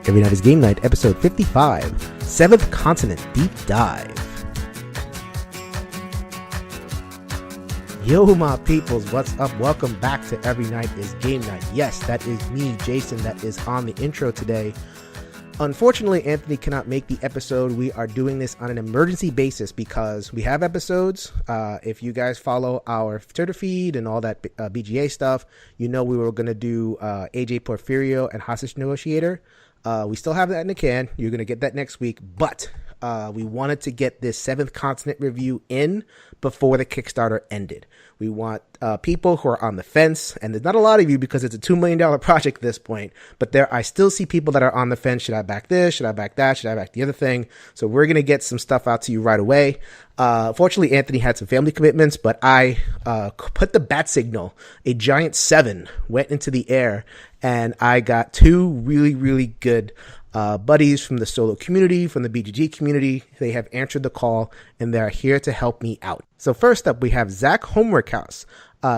Every Night is Game Night, episode 55, Seventh Continent Deep Dive. Yo, my peoples, what's up? Welcome back to Every Night is Game Night. Yes, that is me, Jason, that is on the intro today. Unfortunately, Anthony cannot make the episode. We are doing this on an emergency basis because we have episodes. If you guys follow our Twitter feed and all that BGA stuff, you know we were going to do AJ Porfirio and Hostage Negotiator. We still have that in the can. You're going to get that next week, but we wanted to get this Seventh Continent review in before the Kickstarter ended. We want people who are on the fence, and there's not a lot of you because it's a $2 million project at this point, but I still see people that are on the fence. Should I back this? Should I back that? Should I back the other thing? So we're going to get some stuff out to you right away. Fortunately, Anthony had some family commitments, but I put the bat signal. A giant 7 went into the air, and I got two really, really good buddies from the solo community, from the BGG community. They have answered the call and they're here to help me out. So first up, we have Zach Homrighaus.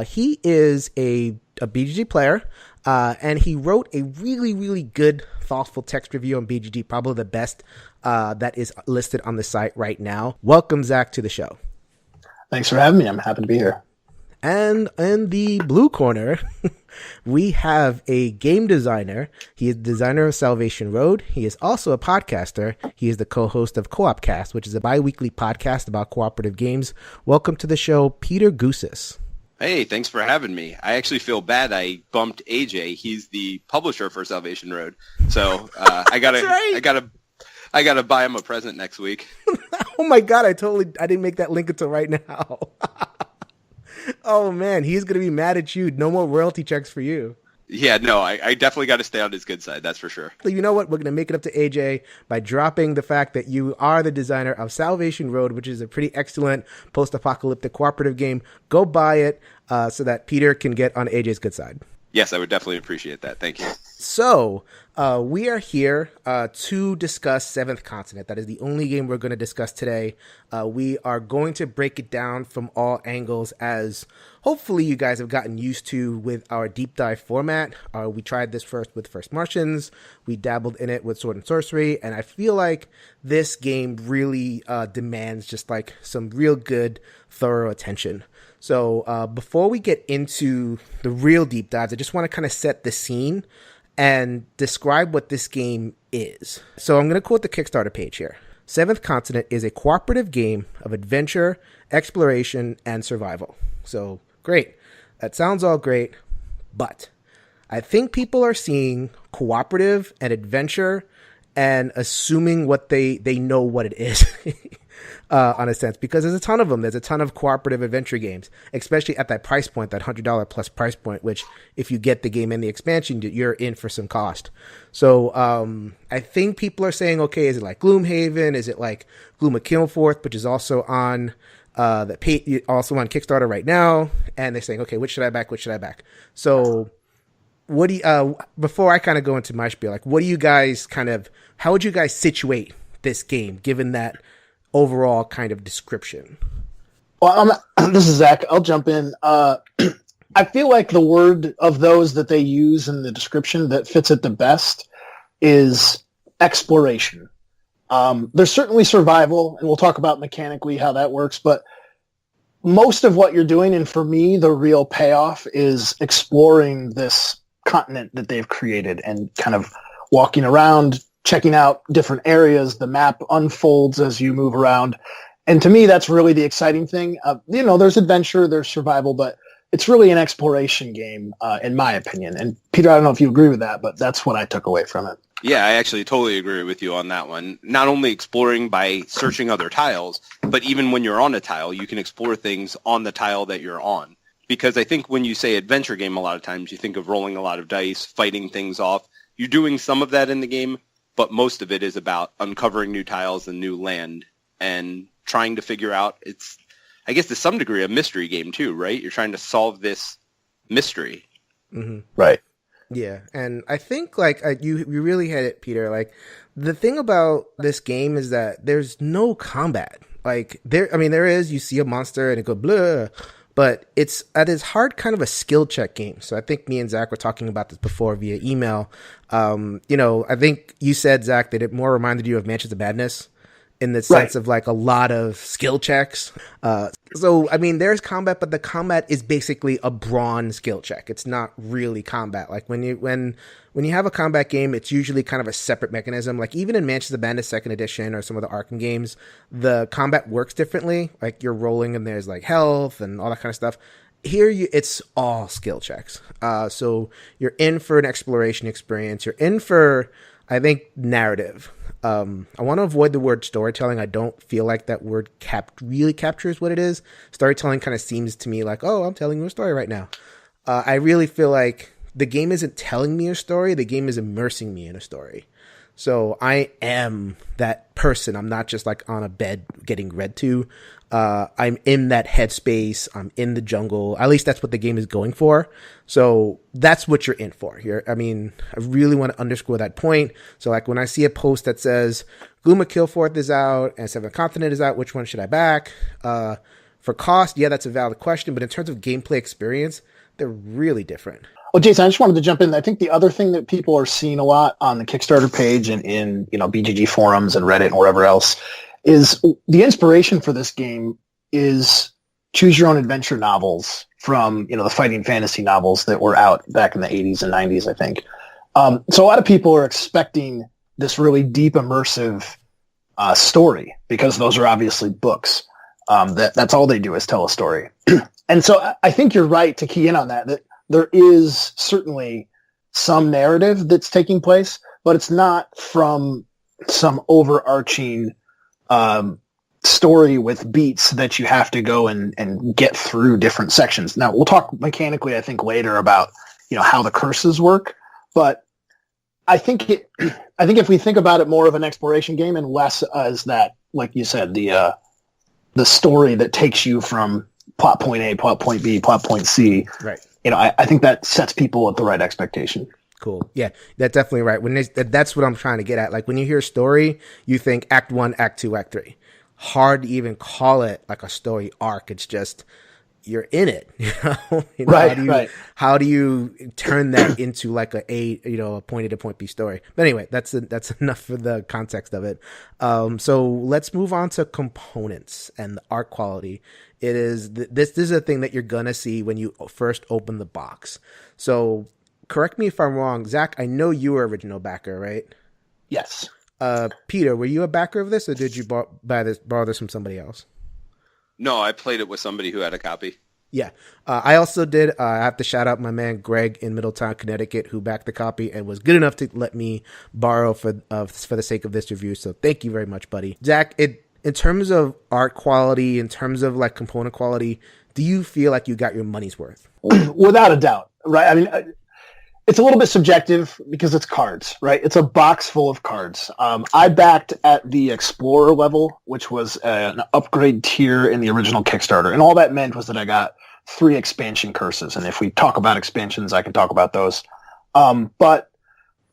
He is a BGG player, and he wrote a really, really good, thoughtful text review on BGG, probably the best that is listed on the site right now. Welcome, Zach, to the show. Thanks for having me. I'm happy to be here. And in the blue corner, we have a game designer. He is the designer of Salvation Road. He is also a podcaster. He is the co-host of Co-op Cast, which is a bi-weekly podcast about cooperative games. Welcome to the show, Peter Gousis. Hey, thanks for having me. I actually feel bad I bumped AJ. He's the publisher for Salvation Road. So I gotta buy him a present next week. Oh my God, I didn't make that link until right now. Oh man, he's going to be mad at you. No more royalty checks for you. Yeah, no, I definitely got to stay on his good side. That's for sure. You know what? We're going to make it up to AJ by dropping the fact that you are the designer of Salvation Road, which is a pretty excellent post-apocalyptic cooperative game. Go buy it so that Peter can get on AJ's good side. Yes, I would definitely appreciate that. Thank you. So, we are here to discuss Seventh Continent. That is the only game we're going to discuss today. We are going to break it down from all angles, as hopefully you guys have gotten used to with our deep dive format. We tried this first with First Martians. We dabbled in it with Sword and Sorcery, and I feel like this game really demands just like some real good, thorough attention. So before we get into the real deep dives, I just want to kind of set the scene and describe what this game is. So I'm going to quote the Kickstarter page here. Seventh Continent is a cooperative game of adventure, exploration, and survival. So great. That sounds all great, but I think people are seeing cooperative and adventure and assuming what they know what it is. On a sense, because there's a ton of them. There's a ton of cooperative adventure games, especially at that price point, that $100 plus price point, which if you get the game and the expansion, you're in for some cost. So I think people are saying, okay, is it like Gloomhaven? Is it like Gloom of Kilforth, which is also on also on Kickstarter right now? And they're saying, okay, which should I back? Which should I back? So what do you, before I kind of go into my spiel, like what do you guys how would you guys situate this game given that overall kind of description? Well, this is Zach. I'll jump in. I feel like the word of those that they use in the description that fits it the best is exploration. There's certainly survival, and we'll talk about mechanically how that works, but most of what you're doing, and for me, the real payoff is exploring this continent that they've created and kind of walking around, checking out different areas. The map unfolds as you move around. And to me, that's really the exciting thing. There's adventure, there's survival, but it's really an exploration game, in my opinion. And Peter, I don't know if you agree with that, but that's what I took away from it. Yeah, I actually totally agree with you on that one. Not only exploring by searching other tiles, but even when you're on a tile, you can explore things on the tile that you're on. Because I think when you say adventure game, a lot of times you think of rolling a lot of dice, fighting things off. You're doing some of that in the game, but most of it is about uncovering new tiles and new land and trying to figure out, it's, I guess to some degree, a mystery game too, right? You're trying to solve this mystery. Mm-hmm. Right. Yeah, and I think you really hit it, Peter. Like the thing about this game is that there's no combat. Like there is, you see a monster and it goes blah, but it's at its heart kind of a skill check game. So I think me and Zach were talking about this before via email. I think you said, Zach, that it more reminded you of Mansions of Madness in the sense of like a lot of skill checks. So, I mean, there's combat, but the combat is basically a brawn skill check. It's not really combat. Like when you have a combat game, it's usually kind of a separate mechanism. Like even in Mansions of Madness 2nd Edition or some of the Arkham games, the combat works differently. Like you're rolling and there's like health and all that kind of stuff. Here, it's all skill checks. So you're in for an exploration experience. You're in for, I think, narrative. I want to avoid the word storytelling. I don't feel like that word really captures what it is. Storytelling kind of seems to me like, oh, I'm telling you a story right now. I really feel like the game isn't telling me a story. The game is immersing me in a story. So I am that person. I'm not just like on a bed getting read to. I'm in that headspace. I'm in the jungle. At least that's what the game is going for. So that's what you're in for here. I mean, I really want to underscore that point. So like when I see a post that says Gluma Killforth is out and Seventh Continent is out, which one should I back? For cost, yeah, that's a valid question. But in terms of gameplay experience, they're really different. Well, Jason, I just wanted to jump in. I think the other thing that people are seeing a lot on the Kickstarter page and in BGG forums and Reddit and wherever else is the inspiration for this game is choose your own adventure novels from the fighting fantasy novels that were out back in the 80s and 90s, I think. So a lot of people are expecting this really deep, immersive story because those are obviously books. That's all they do is tell a story. And so I think you're right to key in on that there is certainly some narrative that's taking place, but it's not from some overarching story with beats that you have to go and get through different sections. Now, we'll talk mechanically, I think, later about how the curses work, but I think if we think about it more of an exploration game and less as that, like you said, the story that takes you from plot point A, plot point B, plot point C, right? I think that sets people at the right expectation. Cool. Yeah, that's definitely right. That's what I'm trying to get at. Like when you hear story, you think Act 1, Act 2, Act 3. Hard to even call it like a story arc. It's just you're in it. Right. How do you turn that into like a point A to point B story? But anyway, that's enough for the context of it. So let's move on to components and the art quality. It is this is a thing that you're gonna see when you first open the box. So correct me if I'm wrong, Zach. I know you were original backer, right? Yes. Peter, were you a backer of this, or did you borrow this from somebody else? No, I played it with somebody who had a copy. Yeah, I also did. I have to shout out my man Greg in Middletown, Connecticut, who backed the copy and was good enough to let me borrow for the sake of this review. So thank you very much, buddy. Zach, in terms of art quality, in terms of like component quality, do you feel like you got your money's worth? Without a doubt, right? I mean, it's a little bit subjective because it's cards, right? It's a box full of cards. I backed at the Explorer level, which was an upgrade tier in the original Kickstarter. And all that meant was that I got 3 expansion curses. And if we talk about expansions, I can talk about those. But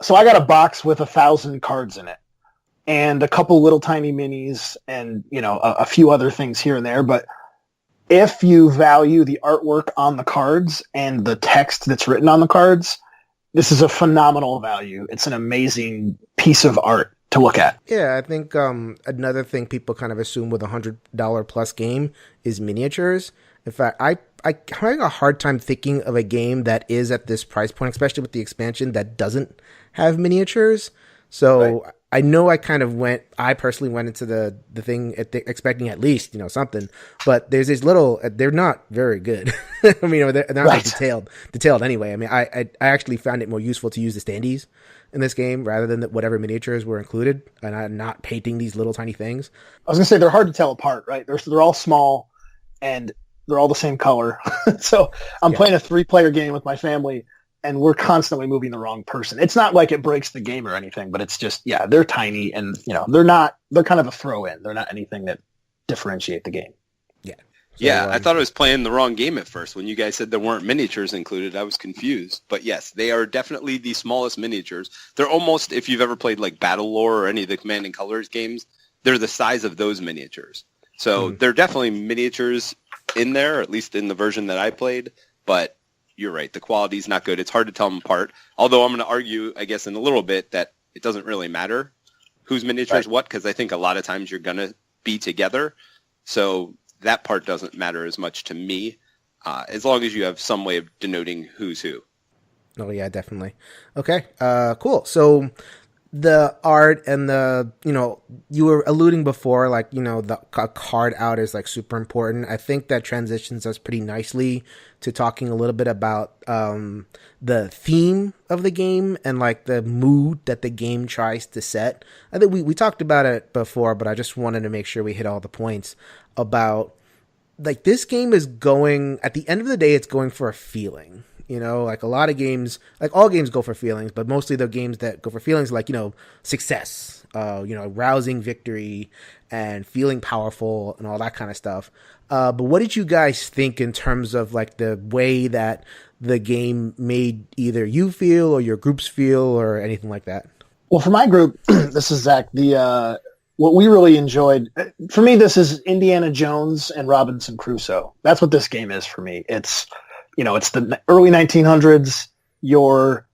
so I got a box with 1,000 cards in it and a couple little tiny minis and, a few other things here and there. But if you value the artwork on the cards and the text that's written on the cards, this is a phenomenal value. It's an amazing piece of art to look at. Yeah, I think another thing people kind of assume with a $100 plus game is miniatures. In fact, I'm having a hard time thinking of a game that is at this price point, especially with the expansion, that doesn't have miniatures. So right. I know I personally went into the thing expecting at least, something, but there's these little, they're not very good. I mean, they're not right. detailed anyway. I mean, I actually found it more useful to use the standees in this game rather than whatever miniatures were included, and I'm not painting these little tiny things. I was gonna say they're hard to tell apart, right? They're all small and they're all the same color. So I'm playing a 3-player game with my family, and we're constantly moving the wrong person. It's not like it breaks the game or anything, but it's just, they're tiny and, they're kind of a throw in. They're not anything that differentiate the game. Yeah. So, I thought I was playing the wrong game at first. When you guys said there weren't miniatures included, I was confused. But yes, they are definitely the smallest miniatures. They're almost, if you've ever played like Battle Lore or any of the Command and Colors games, they're the size of those miniatures. So they're definitely miniatures in there, or at least in the version that I played. But you're right, the quality's not good. It's hard to tell them apart. Although I'm going to argue, I guess, in a little bit that it doesn't really matter whose miniature is what, because I think a lot of times you're going to be together. So that part doesn't matter as much to me, as long as you have some way of denoting who's who. Oh yeah, definitely. Okay, cool. So the art and the, you were alluding before, like, the card out is like super important. I think that transitions us pretty nicely to talking a little bit about the theme of the game and like the mood that the game tries to set. I think we talked about it before, but I just wanted to make sure we hit all the points about, like, this game is going, at the end of the day, it's going for a feeling. Like a lot of games, like all games go for feelings, but mostly the games that go for feelings, like, success, rousing victory and feeling powerful and all that kind of stuff. But what did you guys think in terms of like the way that the game made either you feel or your groups feel or anything like that? Well, for my group, this is Zach, what we really enjoyed, for me, this is Indiana Jones and Robinson Crusoe. That's what this game is for me. It's the early 1900s. You're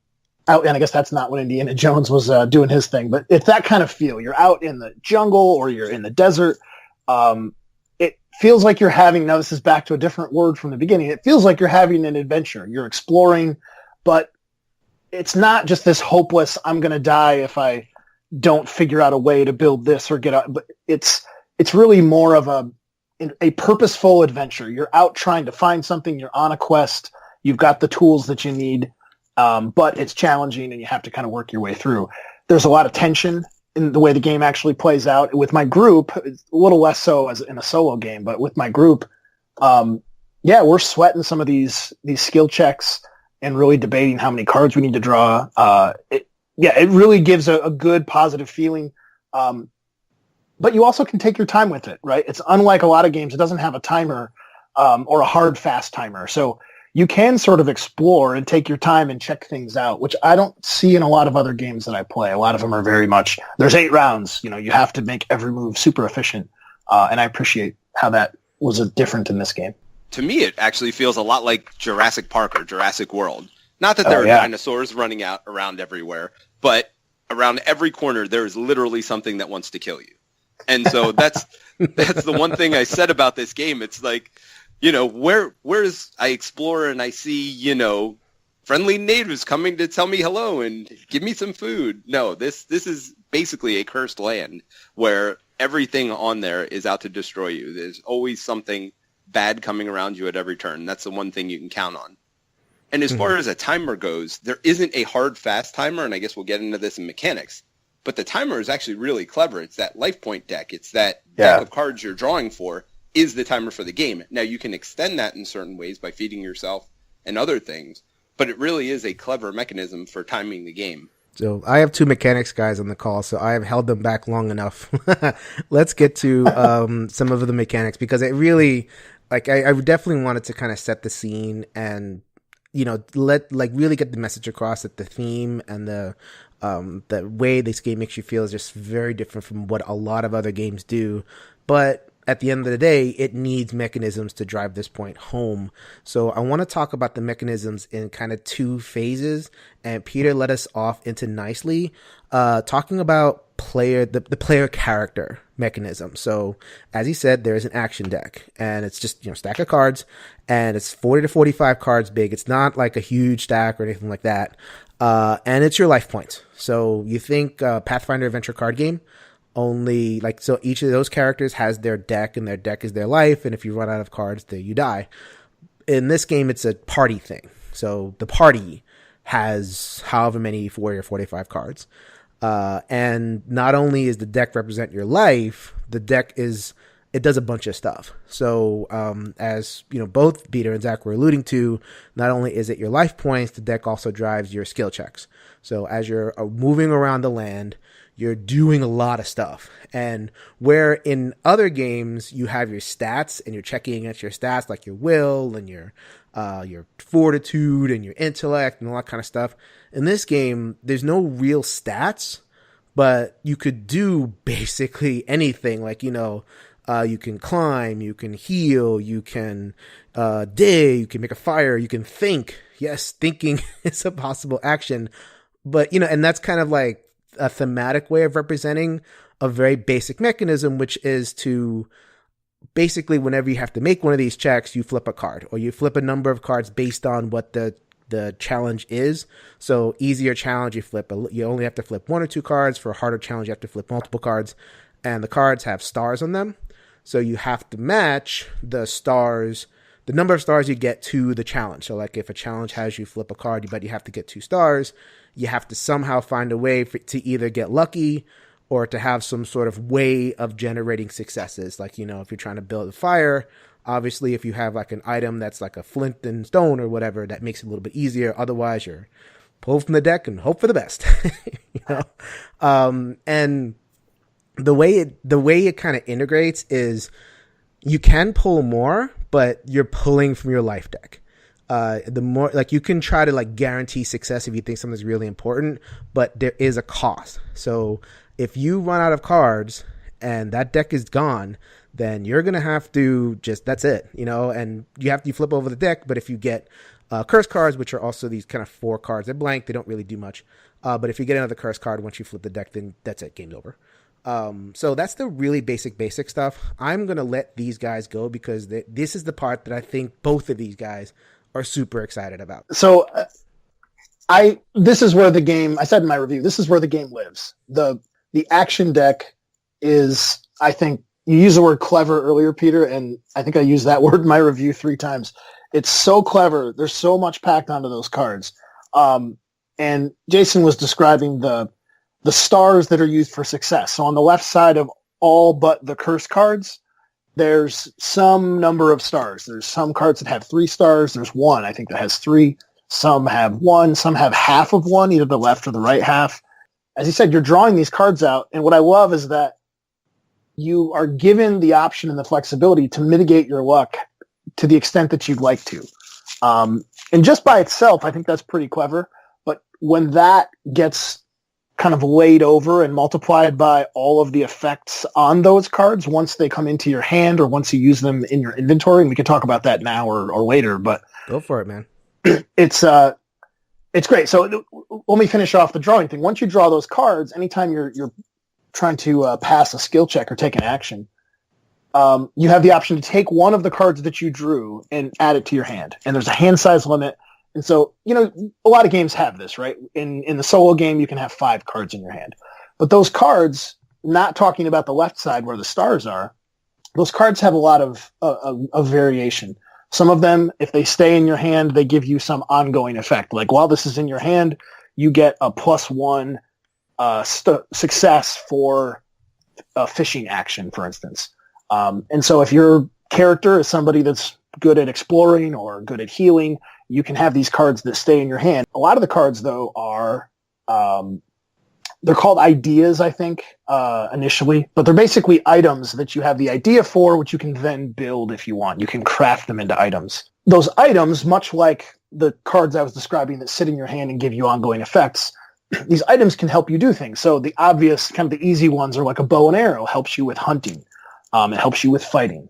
out, and I guess that's not when Indiana Jones was doing his thing, but it's that kind of feel. You're out in the jungle or you're in the desert. It feels like you're having, now this is back to a different word from the beginning, it feels like you're having an adventure. You're exploring, but it's not just this hopeless, I'm going to die if I don't figure out a way to build this or get out. But it's really more of a purposeful adventure. You're out trying to find something. You're on a quest. You've got the tools that you need, but it's challenging and you have to kind of work your way through. There's a lot of tension in the way the game actually plays out. With my group, it's a little less so as in a solo game, but with my group, we're sweating some of these skill checks and really debating how many cards we need to draw. It really gives a good positive feeling. But you also can take your time with it, right? It's unlike a lot of games. It doesn't have a timer or a hard, fast timer. So you can sort of explore and take your time and check things out, which I don't see in a lot of other games that I play. A lot of them are very much, there's 8 rounds. You have to make every move super efficient. And I appreciate how that was different in this game. To me, it actually feels a lot like Jurassic Park or Jurassic World. Not that there are dinosaurs running out around everywhere, but around every corner, there is literally something that wants to kill you. And so that's the one thing I said about this game. It's like, where's I explore and I see, friendly natives coming to tell me hello and give me some food. No, this is basically a cursed land where everything on there is out to destroy you. There's always something bad coming around you at every turn. That's the one thing you can count on. And as far as a timer goes, there isn't a hard, fast timer, and I guess we'll get into this in mechanics. But the timer is actually really clever. It's that life point deck. It's that deck of cards you're drawing for is the timer for the game. Now, you can extend that in certain ways by feeding yourself and other things, but it really is a clever mechanism for timing the game. So I have 2 mechanics guys on the call, so I have held them back long enough. Let's get to some of the mechanics, because it really, like, I definitely wanted to kind of set the scene and, really get the message across that the theme and the way this game makes you feel is just very different from what a lot of other games do. But at the end of the day, it needs mechanisms to drive this point home. So I want to talk about the mechanisms in kind of 2 phases. And Peter led us off into nicely, talking about the player character mechanism. So as he said, there is an action deck, and it's just, stack of cards, and it's 40 to 45 cards big. It's not like a huge stack or anything like that. And it's your life points. So you think Pathfinder adventure card game, only like, so each of those characters has their deck, and their deck is their life. And if you run out of cards, then you die. In this game, it's a party thing. So the party has however many 40 or 45 cards. And not only is the deck represent your life, the deck it does a bunch of stuff. So, as both Peter and Zach were alluding to, not only is it your life points, the deck also drives your skill checks. So as you're moving around the land, you're doing a lot of stuff. And where in other games you have your stats and you're checking against your stats, like your will and your fortitude and your intellect and all that kind of stuff. In this game, there's no real stats, but you could do basically anything. Like, You can climb, you can heal, you can dig, you can make a fire, you can think. Yes, thinking is a possible action. But, and that's kind of like a thematic way of representing a very basic mechanism, which is to basically, whenever you have to make one of these checks, you flip a card, or you flip a number of cards based on what the challenge is. So easier challenge, you only have to flip 1 or 2 cards. For a harder challenge, you have to flip multiple cards, and the cards have stars on them. So you have to match the number of stars you get to the challenge. So like if a challenge has you flip a card, but you have to get 2 stars, you have to somehow find a way to either get lucky or to have some sort of way of generating successes. Like, if you're trying to build a fire, obviously if you have like an item that's like a flint and stone or whatever, that makes it a little bit easier. Otherwise, you're pull from the deck and hope for the best. And the way it kind of integrates is you can pull more, but you're pulling from your life deck. The more, like, you can try to like guarantee success if you think something's really important, but there is a cost. So if you run out of cards and that deck is gone, then you're going to have to that's it, and you flip over the deck. But if you get curse cards, which are also these kind of 4 cards, they're blank, they don't really do much. But if you get another curse card, once you flip the deck, then that's it, game's over. So that's the really basic stuff. I'm going to let these guys go because this is the part that I think both of these guys are super excited about. So this is where the game, I said in my review, this is where the game lives. The action deck is, I think, you used the word clever earlier, Peter, and I think I used that word in my review 3 times. It's so clever. There's so much packed onto those cards. And Jason was describing the stars that are used for success. So on the left side of all but the curse cards, there's some number of stars. There's some cards that have 3 stars. There's one, I think, that has 3. Some have 1. Some have half of 1, either the left or the right half. As you said, you're drawing these cards out. And what I love is that you are given the option and the flexibility to mitigate your luck to the extent that you'd like to. And just by itself, I think that's pretty clever. But when that gets kind of laid over and multiplied by all of the effects on those cards once they come into your hand or once you use them in your inventory, and we can talk about that now or later, but go for it, man. It's great. So let me finish off the drawing thing. Once you draw those cards, anytime you're trying to pass a skill check or take an action, you have the option to take one of the cards that you drew and add it to your hand. And there's a hand size limit. And so, a lot of games have this, right? In the solo game, you can have 5 cards in your hand. But those cards, not talking about the left side where the stars are, those cards have a lot of variation. Some of them, if they stay in your hand, they give you some ongoing effect. Like while this is in your hand, you get a +1 success for a fishing action, for instance. And so if your character is somebody that's good at exploring or good at healing, you can have these cards that stay in your hand. A lot of the cards, though, are they're called ideas, I think, initially, but they're basically items that you have the idea for, which you can then build if you want. You can craft them into items. Those items, much like the cards I was describing that sit in your hand and give you ongoing effects, these items can help you do things. So the obvious, kind of the easy ones are like a bow and arrow, helps you with hunting. It helps you with fighting.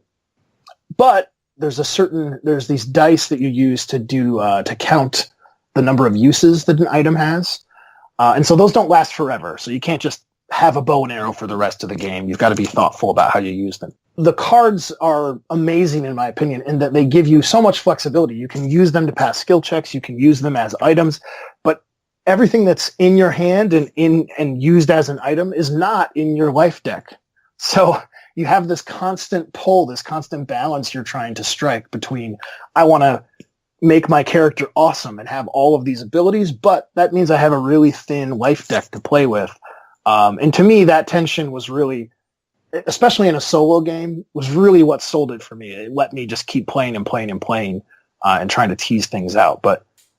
But there's these dice that you use to count the number of uses that an item has. And so those don't last forever. So you can't just have a bow and arrow for the rest of the game. You've got to be thoughtful about how you use them. The cards are amazing, in my opinion, in that they give you so much flexibility. You can use them to pass skill checks. You can use them as items. But everything that's in your hand and used as an item is not in your life deck. So you have this constant pull, this constant balance you're trying to strike between, I want to make my character awesome and have all of these abilities, but that means I have a really thin life deck to play with. And to me, that tension was really, especially in a solo game, was really what sold it for me. It let me just keep playing and playing and playing and trying to tease things out.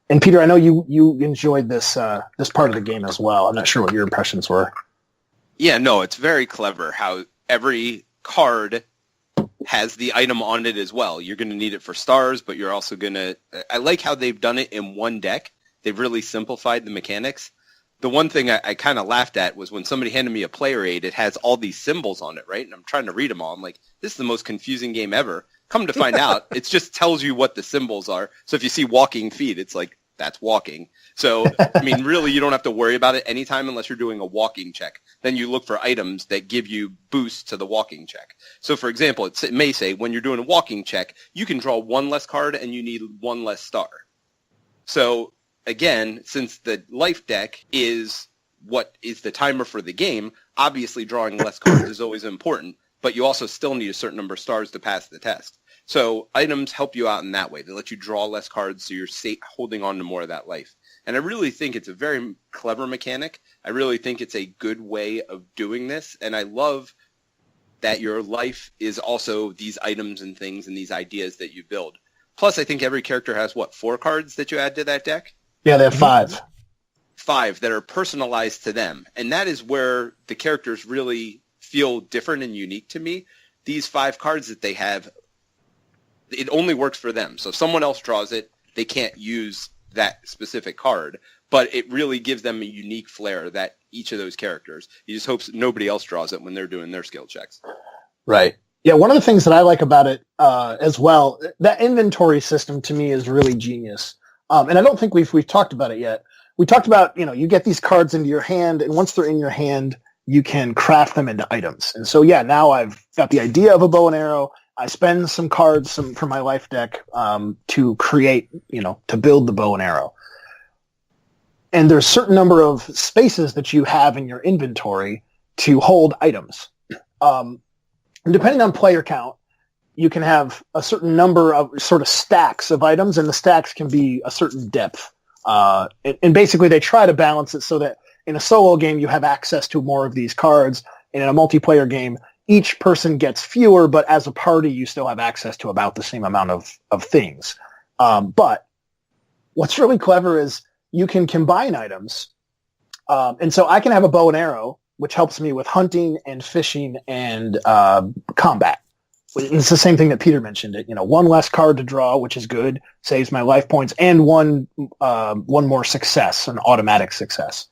And Peter, I know you enjoyed this part of the game as well. I'm not sure what your impressions were. Yeah, no, it's very clever how every card has the item on it as well. You're going to need it for stars, but you're also going to... I like how they've done it in one deck. They've really simplified the mechanics. The one thing I kind of laughed at was when somebody handed me a player aid, it has all these symbols on it, right? And I'm trying to read them all. I'm like, this is the most confusing game ever. Come to find out, it just tells you what the symbols are. So if you see walking feet, it's like, that's walking. So, I mean, really, you don't have to worry about it anytime unless you're doing a walking check. Then you look for items that give you boosts to the walking check. So, for example, it may say when you're doing a walking check, you can draw one less card and you need one less star. So, again, since the life deck is what is the timer for the game, obviously drawing less cards is always important, but you also still need a certain number of stars to pass the test. So items help you out in that way. They let you draw less cards so you're holding on to more of that life. And I really think it's a very clever mechanic. I really think it's a good way of doing this. And I love that your life is also these items and things and these ideas that you build. Plus, I think every character has, 4 cards that you add to that deck? Yeah, they have 5. 5 that are personalized to them. And that is where the characters really feel different and unique to me. These 5 cards that they have, it only works for them. So if someone else draws it, they can't use that specific card. But it really gives them a unique flair that each of those characters. You just hope nobody else draws it when they're doing their skill checks. Right. Yeah, one of the things that I like about it as well, that inventory system to me is really genius. And I don't think we've talked about it yet. We talked about, you get these cards into your hand, and once they're in your hand, you can craft them into items. And so, yeah, now I've got the idea of a bow and arrow. I spend some cards from my life deck to create, to build the bow and arrow. And there's a certain number of spaces that you have in your inventory to hold items. And depending on player count, you can have a certain number of sort of stacks of items, and the stacks can be a certain depth. And basically they try to balance it so that in a solo game you have access to more of these cards, and in a multiplayer game each person gets fewer, but as a party you still have access to about the same amount of things. But what's really clever is you can combine items. And so I can have a bow and arrow, which helps me with hunting and fishing and combat. It's the same thing that Peter mentioned. It, one less card to draw, which is good, saves my life points, and one more success, an automatic success.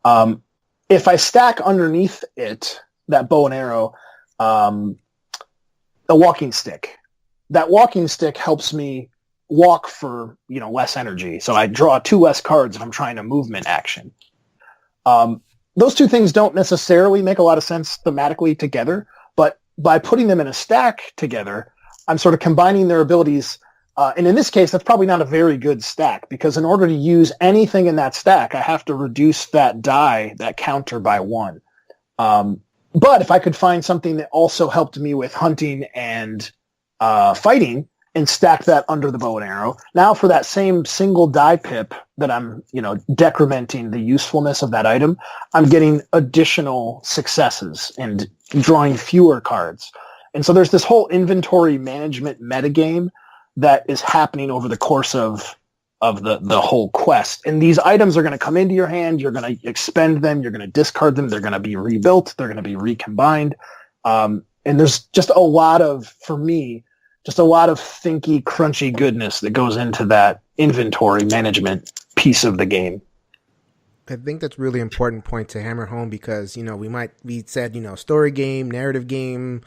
If I stack underneath it, that bow and arrow, a walking stick. That walking stick helps me walk for less energy. So I draw 2 less cards if I'm trying a movement action. Those two things don't necessarily make a lot of sense thematically together, but by putting them in a stack together, I'm sort of combining their abilities. And in this case, that's probably not a very good stack, because in order to use anything in that stack, I have to reduce that die, that counter, by 1. But if I could find something that also helped me with hunting and fighting and stack that under the bow and arrow, now for that same single die pip that I'm, decrementing the usefulness of that item, I'm getting additional successes and drawing fewer cards. And so there's this whole inventory management metagame that is happening over the course of the whole quest. And these items are going to come into your hand. You're going to expend them. You're going to discard them. They're going to be rebuilt. They're going to be recombined. And there's just a lot of, for me, just a lot of thinky, crunchy goodness that goes into that inventory management piece of the game. I think that's a really important point to hammer home, because, we said, story game, narrative game,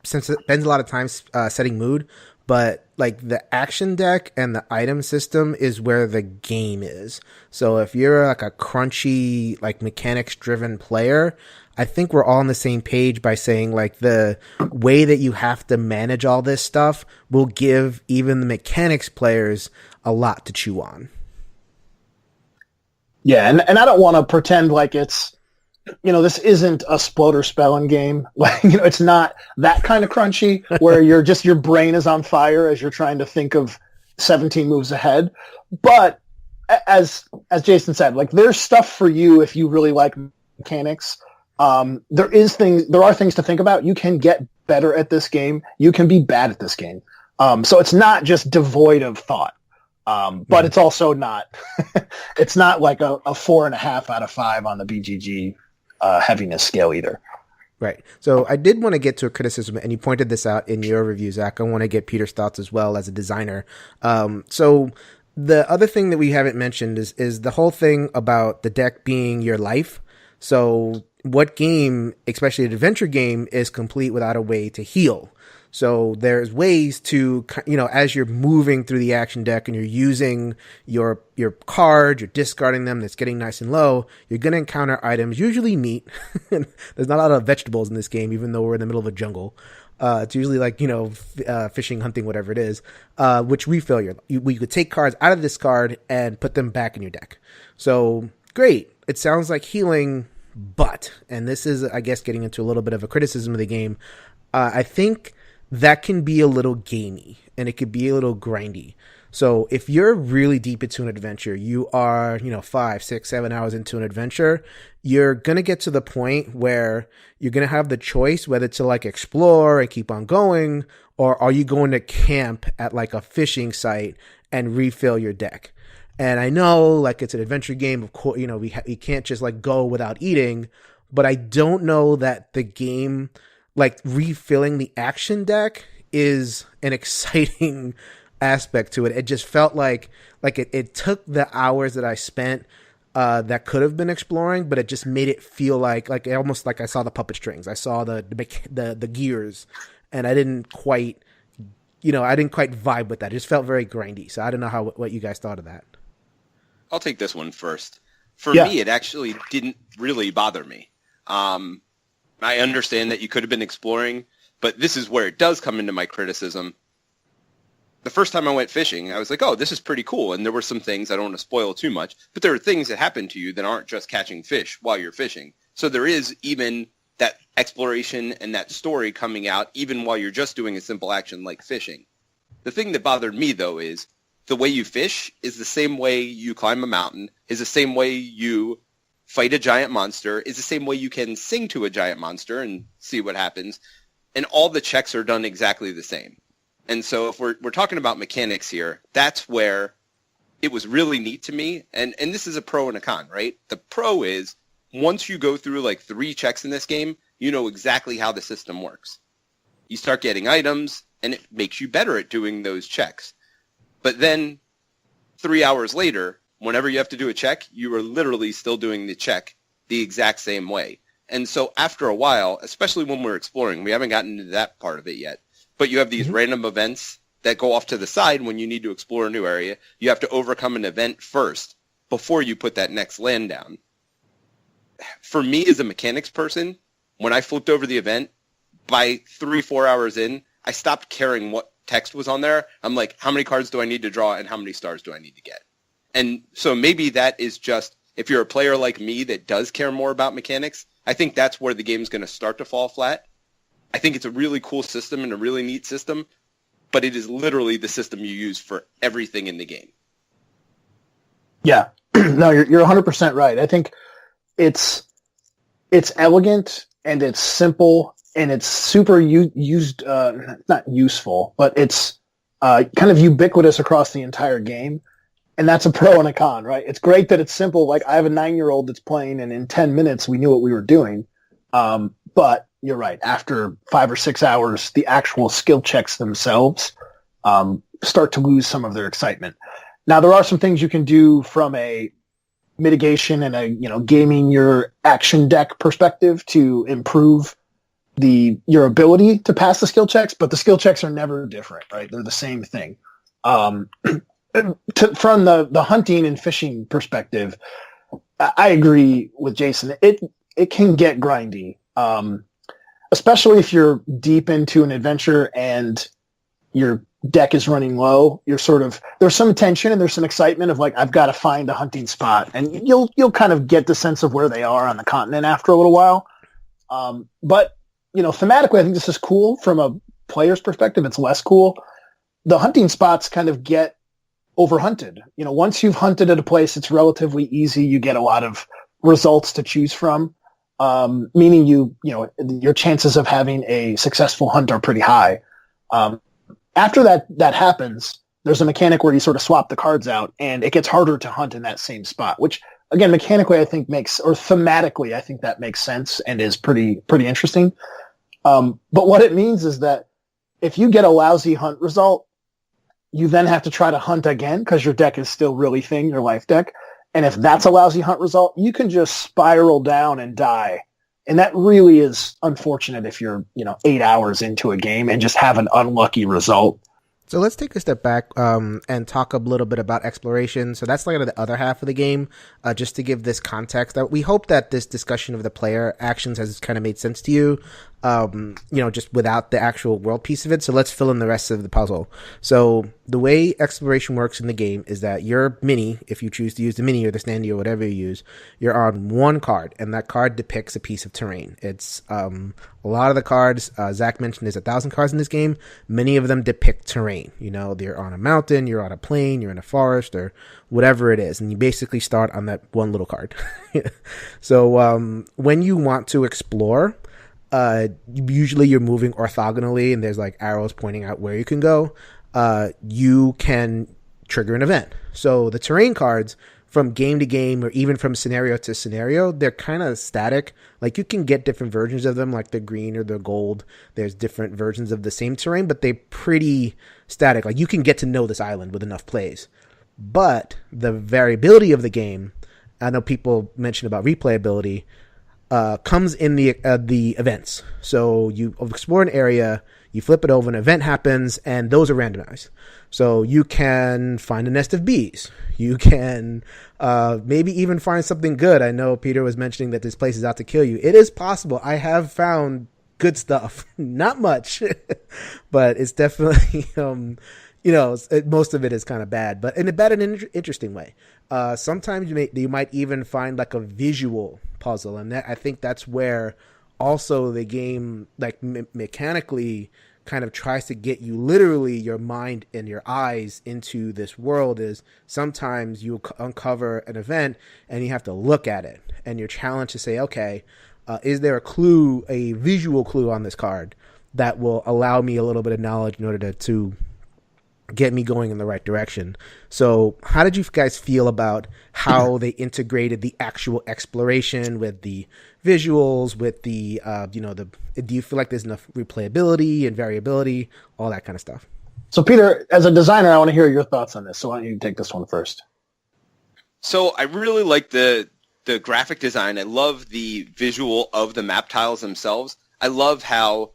spends a lot of time setting mood, but like the action deck and the item system is where the game is. So if you're like a crunchy, like mechanics driven player, I think we're all on the same page by saying like the way that you have to manage all this stuff will give even the mechanics players a lot to chew on. Yeah, and I don't want to pretend like it's, this isn't a Sploder spelling game. Like, it's not that kind of crunchy where your brain is on fire as you're trying to think of 17 moves ahead. But as Jason said, like there's stuff for you if you really like mechanics. There are things to think about. You can get better at this game. You can be bad at this game. So it's not just devoid of thought. But it's also not, it's not like a 4.5 out of 5 on the BGG heaviness scale either. Right. So I did want to get to a criticism, and you pointed this out in your review, Zach. I want to get Peter's thoughts as well as a designer. So the other thing that we haven't mentioned is the whole thing about the deck being your life. So what game, especially an adventure game, is complete without a way to heal? So there's ways to, as you're moving through the action deck and you're using your cards, you're discarding them, that's getting nice and low, you're going to encounter items, usually meat. There's not a lot of vegetables in this game, even though we're in the middle of a jungle. It's usually like, fishing, hunting, whatever it is, which refill you could take cards out of this card and put them back in your deck. So great. It sounds like healing, but, and this is, I guess, getting into a little bit of a criticism of the game. I think that can be a little gamey and it could be a little grindy. So if you're really deep into an adventure, you are, 5, 6, 7 hours into an adventure, you're going to get to the point where you're going to have the choice whether to like explore and keep on going, or are you going to camp at like a fishing site and refill your deck? And I know like it's an adventure game, of course, we can't just like go without eating, but I don't know that the game, like refilling the action deck, is an exciting aspect to it. It just felt like it took the hours that I spent that could have been exploring, but it just made it feel like almost like I saw the puppet strings, I saw the gears, and I didn't quite vibe with that. It just felt very grindy. So I don't know what you guys thought of that. I'll take this one first. For me, it actually didn't really bother me. I understand that you could have been exploring, but this is where it does come into my criticism. The first time I went fishing, I was like, oh, this is pretty cool. And there were some things, I don't want to spoil too much, but there are things that happen to you that aren't just catching fish while you're fishing. So there is even that exploration and that story coming out even while you're just doing a simple action like fishing. The thing that bothered me, though, is the way you fish is the same way you climb a mountain, is the same way you fight a giant monster, is the same way you can sing to a giant monster and see what happens. And all the checks are done exactly the same. And so if we're talking about mechanics here, that's where it was really neat to me. And this is a pro and a con, right? The pro is once you go through like 3 checks in this game, you know exactly how the system works. You start getting items, and it makes you better at doing those checks. But then 3 hours later, whenever you have to do a check, you are literally still doing the check the exact same way. And so after a while, especially when we're exploring, we haven't gotten into that part of it yet, but you have these random events that go off to the side when you need to explore a new area. You have to overcome an event first before you put that next land down. For me as a mechanics person, when I flipped over the event, by 3-4 hours in, I stopped caring what text was on there. I'm like, how many cards do I need to draw and how many stars do I need to get? And so maybe that is just, if you're a player like me that does care more about mechanics, I think that's where the game's going to start to fall flat. I think it's a really cool system and a really neat system, but it is literally the system you use for everything in the game. Yeah, no, you're 100% right. I think it's elegant and it's simple and it's super used, not useful, but it's kind of ubiquitous across the entire game. And that's a pro and a con, right? It's great that it's simple. Like I have a 9-year-old that's playing, and in 10 minutes we knew what we were doing. But you're right. After 5 or 6 hours, the actual skill checks themselves start to lose some of their excitement. Now, there are some things you can do from a mitigation and a gaming your action deck perspective to improve your ability to pass the skill checks, but the skill checks are never different, right? They're the same thing. From the hunting and fishing perspective, I agree with Jason. It can get grindy, especially if you're deep into an adventure and your deck is running low. There's some tension and there's some excitement of like, I've got to find a hunting spot, and you'll kind of get the sense of where they are on the continent after a little while. But thematically, I think this is cool. From a player's perspective, it's less cool. The hunting spots kind of get overhunted. Once you've hunted at a place, it's relatively easy. You get a lot of results to choose from, meaning your chances of having a successful hunt are pretty high. After that happens, there's a mechanic where you sort of swap the cards out, and it gets harder to hunt in that same spot, which again, mechanically, I think thematically, I think that makes sense and is pretty interesting. But what it means is that if you get a lousy hunt result, you then have to try to hunt again because your deck is still really thin, your life deck. And if that's a lousy hunt result, you can just spiral down and die And that really is unfortunate if you're, 8 hours into a game and just have an unlucky result. So let's take a step back and talk a little bit about exploration. So that's like the other half of the game, just to give this context. We hope that this discussion of the player actions has kind of made sense to you, just without the actual world piece of it. So let's fill in the rest of the puzzle. So the way exploration works in the game is that your mini, if you choose to use the mini or the standee or whatever you use, you're on one card, and that card depicts a piece of terrain. It's a lot of the cards, Zach mentioned there's 1,000 cards in this game. Many of them depict terrain. You're on a mountain, you're on a plain, you're in a forest, or whatever it is. And you basically start on that one little card. So when you want to explore, usually you're moving orthogonally and there's like arrows pointing out where you can go. You can trigger an event. So the terrain cards, from game to game or even from scenario to scenario, they're kind of static. Like you can get different versions of them, like the green or the gold. There's different versions of the same terrain, but they're pretty static. Like you can get to know this island with enough plays. But the variability of the game, I know people mention about replayability, comes in the events. So you explore an area, you flip it over, an event happens, and those are randomized. So you can find a nest of bees. You can maybe even find something good. I know Peter was mentioning that this place is out to kill you. It is possible. I have found good stuff. Not much, but it's definitely, most of it is kind of bad, but in an interesting way. Sometimes you might even find like a visual puzzle, and I think that's where also the game, like mechanically, kind of tries to get you literally your mind and your eyes into this world. Is sometimes you uncover an event and you have to look at it, and you're challenged to say, okay, is there a visual clue on this card that will allow me a little bit of knowledge in order to get me going in the right direction. So how did you guys feel about how they integrated the actual exploration with the visuals, with the, do you feel like there's enough replayability and variability, all that kind of stuff? So Peter, as a designer, I want to hear your thoughts on this. So why don't you take this one first? So I really like the graphic design. I love the visual of the map tiles themselves. I love how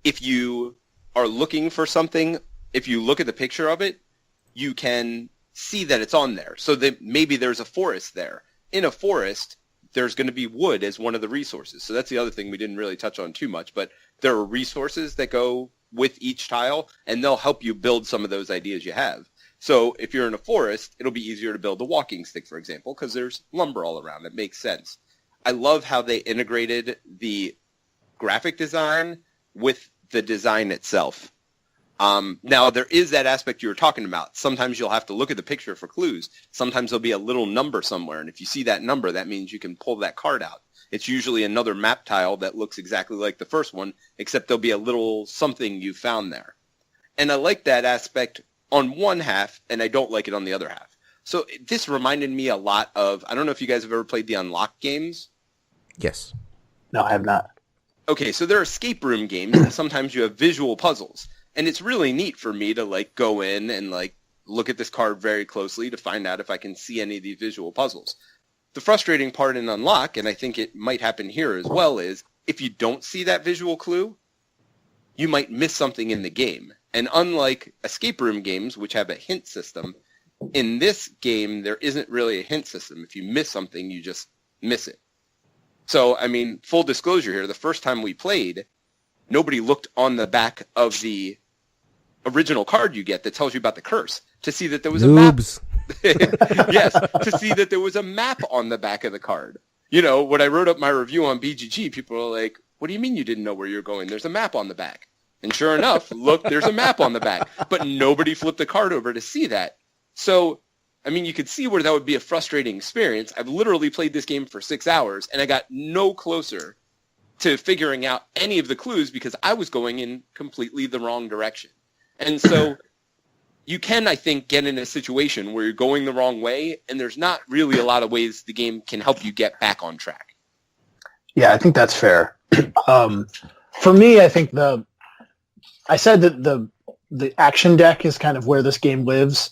if you are looking for something, if you look at the picture of it, you can see that it's on there. So that maybe there's a forest there. In a forest, there's going to be wood as one of the resources. So that's the other thing we didn't really touch on too much, but there are resources that go with each tile, and they'll help you build some of those ideas you have. So if you're in a forest, it'll be easier to build a walking stick, for example, because there's lumber all around. It makes sense. I love how they integrated the graphic design with the design itself. Now, there is that aspect you were talking about. Sometimes you'll have to look at the picture for clues. Sometimes there'll be a little number somewhere, and if you see that number, that means you can pull that card out. It's usually another map tile that looks exactly like the first one, except there'll be a little something you found there. And I like that aspect on one half, and I don't like it on the other half. So this reminded me a lot of, I don't know if you guys have ever played the Unlock games. Yes. No, I have not. Okay, so they're escape room games, and sometimes you have visual puzzles. And it's really neat for me to go in and look at this card very closely to find out if I can see any of these visual puzzles. The frustrating part in Unlock, and I think it might happen here as well, is if you don't see that visual clue, you might miss something in the game. And unlike escape room games, which have a hint system, in this game, there isn't really a hint system. If you miss something, you just miss it. So, I mean, full disclosure here, the first time we played, nobody looked on the back of the original card you get that tells you about the curse to see that there was a map. Yes, to see that there was a map on the back of the card. When I wrote up my review on BGG, people were like, what do you mean you didn't know where you're going? There's a map on the back. And sure enough, look, there's a map on the back. But nobody flipped the card over to see that. So, I mean, you could see where that would be a frustrating experience. I've literally played this game for 6 hours, and I got no closer to figuring out any of the clues because I was going in completely the wrong direction. And so you can, I think, get in a situation where you're going the wrong way, and there's not really a lot of ways the game can help you get back on track. Yeah, I think that's fair. For me, I think I said that the action deck is kind of where this game lives.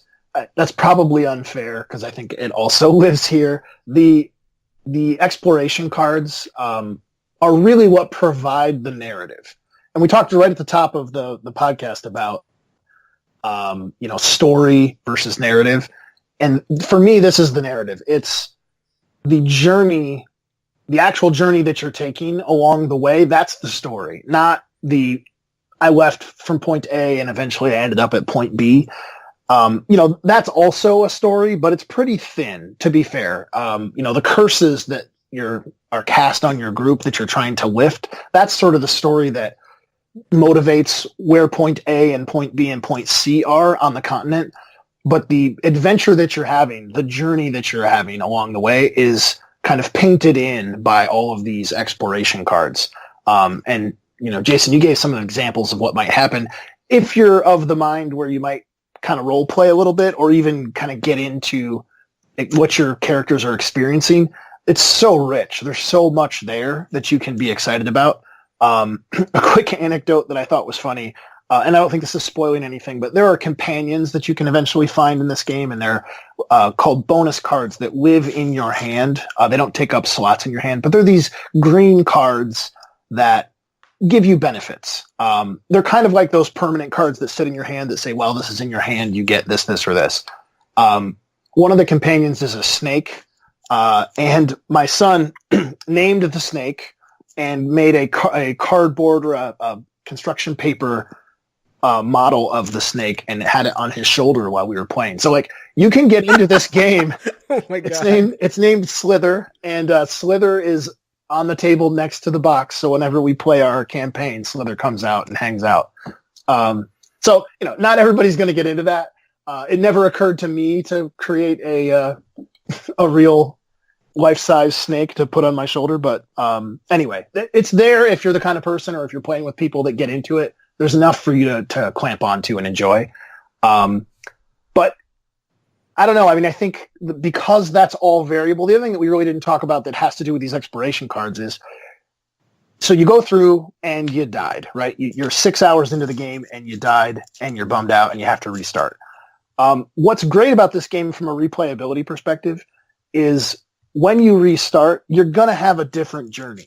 That's probably unfair because I think it also lives here. The exploration cards, are really what provide the narrative. And we talked right at the top of the podcast about, story versus narrative. And for me, this is the narrative. It's the journey, the actual journey that you're taking along the way. That's the story, not I left from point A and eventually I ended up at point B. That's also a story, but it's pretty thin, to be fair. The curses that are cast on your group that you're trying to lift, that's sort of the story that motivates where point A and point B and point C are on the continent. But the adventure that you're having, the journey that you're having along the way is kind of painted in by all of these exploration cards. Jason, you gave some of the examples of what might happen. If you're of the mind where you might kind of role play a little bit or even kind of get into what your characters are experiencing, it's so rich. There's so much there that you can be excited about. A quick anecdote that I thought was funny, and I don't think this is spoiling anything, but there are companions that you can eventually find in this game, and they're called bonus cards that live in your hand. They don't take up slots in your hand, but they're these green cards that give you benefits. They're kind of like those permanent cards that sit in your hand that say, well, this is in your hand, you get this, this, or this. One of the companions is a snake, and my son named the snake and made a cardboard or a construction paper model of the snake and had it on his shoulder while we were playing. So you can get into this game. Oh my God. It's named Slither, and Slither is on the table next to the box. So whenever we play our campaign, Slither comes out and hangs out. Not everybody's going to get into that. It never occurred to me to create a real life-size snake to put on my shoulder. But anyway, it's there if you're the kind of person or if you're playing with people that get into it. There's enough for you to clamp onto and enjoy. But I don't know. I mean, I think because that's all variable, the other thing that we really didn't talk about that has to do with these exploration cards is, so you go through and you died, right? You're 6 hours into the game and you died and you're bummed out and you have to restart. What's great about this game from a replayability perspective is when you restart, you're going to have a different journey.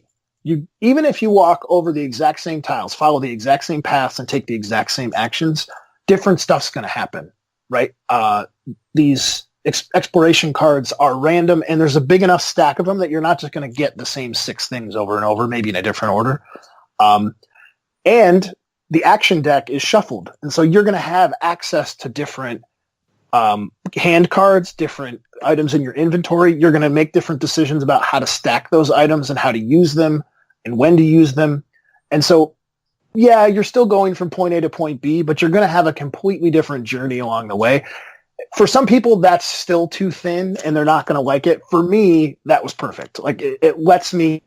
Even if you walk over the exact same tiles, follow the exact same paths, and take the exact same actions, different stuff's going to happen, right? These exploration cards are random, and there's a big enough stack of them that you're not just going to get the same 6 things over and over, maybe in a different order. And the action deck is shuffled, and so you're going to have access to different hand cards, different items in your inventory. You're going to make different decisions about how to stack those items and how to use them and when to use them. And so, yeah, you're still going from point A to point B, but you're going to have a completely different journey along the way. For some people, that's still too thin and they're not going to like it. For me, that was perfect. It lets me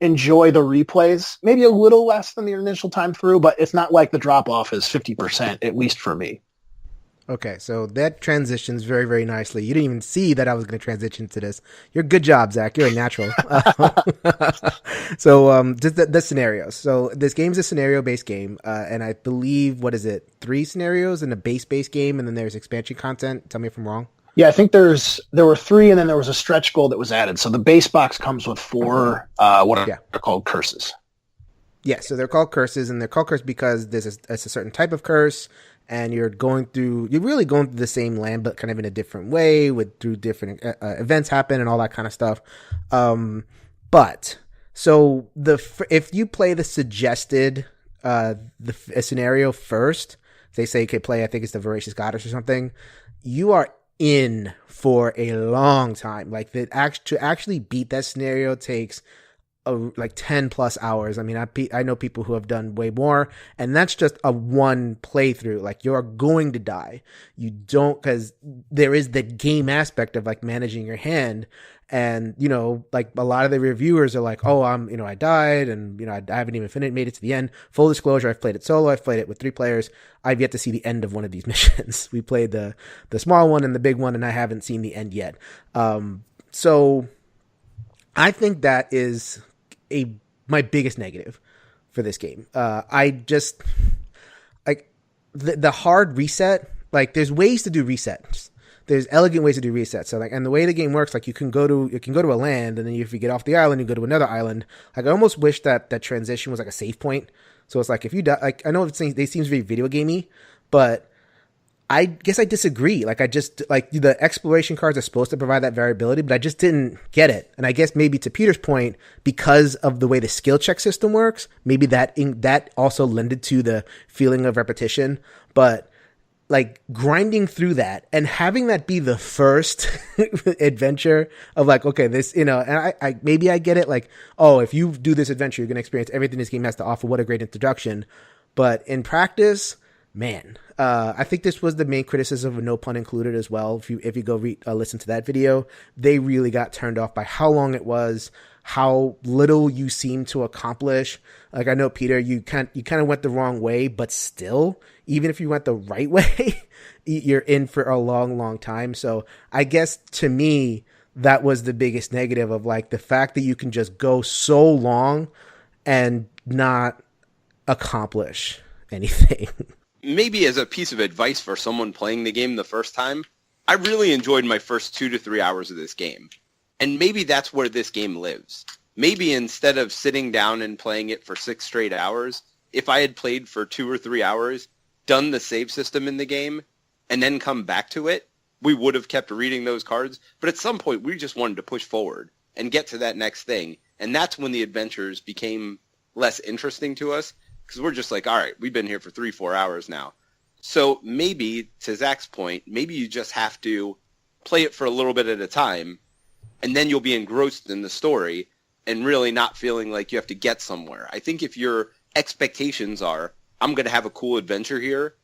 enjoy the replays, maybe a little less than the initial time through, but it's not like the drop off is 50%, at least for me. Okay, so that transitions very, very nicely. You didn't even see that I was going to transition to this. Good job, Zach. You're a natural. So just the scenarios. So this game's a scenario-based game, and I believe, 3 scenarios in a base-based game, and then there's expansion content. Tell me if I'm wrong. Yeah, I think there were 3, and then there was a stretch goal that was added. So the base box comes with 4 they're called curses. Yeah, so they're called curses, and they're called curses because it's a certain type of curse. And you're really going through the same land, but kind of in a different way through different events happen and all that kind of stuff. If you play the suggested scenario first, they say, okay, play, I think it's the Voracious Goddess or something, you are in for a long time. To actually beat that scenario takes 10 plus hours. I mean, I know people who have done way more, and that's just a one playthrough. You're going to die. You don't, because there is the game aspect of managing your hand. And, a lot of the reviewers are like, oh, I died and, I haven't even made it to the end. Full disclosure, I've played it solo. I've played it with 3 players. I've yet to see the end of one of these missions. We played the small one and the big one, and I haven't seen the end yet. So I think that is my biggest negative for this game. I just the hard reset. There's ways to do resets. there's elegant ways to do resets. So like, and the way the game works, like you can go to a land, and then if you get off the island, you go to another island. Like I almost wish that transition was like a save point. So it's like if you die, like I know they seems very video gamey, but I guess I disagree. Like I just like the exploration cards are supposed to provide that variability, but I just didn't get it. And I guess maybe to Peter's point, because of the way the skill check system works, maybe that also lended to the feeling of repetition. But like grinding through that and having that be the first adventure of like, okay, this, and I maybe I get it. Like, oh, if you do this adventure, you're going to experience everything this game has to offer. What a great introduction. But in practice, man, I think this was the main criticism of No Pun Included as well. If you go listen to that video, they really got turned off by how long it was, how little you seem to accomplish. Like I know, Peter, you kind of went the wrong way, but still, even if you went the right way, you're in for a long, long time. So I guess to me, that was the biggest negative of like the fact that you can just go so long and not accomplish anything. Maybe as a piece of advice for someone playing the game the first time, I really enjoyed my first 2 to 3 hours of this game. And maybe that's where this game lives. Maybe instead of sitting down and playing it for 6 straight hours, if I had played for 2 or 3 hours, done the save system in the game, and then come back to it, we would have kept reading those cards. But at some point, we just wanted to push forward and get to that next thing. And that's when the adventures became less interesting to us, because we're just like, all right, we've been here for 3-4 hours now. So maybe, to Zach's point, maybe you just have to play it for a little bit at a time, and then you'll be engrossed in the story and really not feeling like you have to get somewhere. I think if your expectations are, I'm going to have a cool adventure here,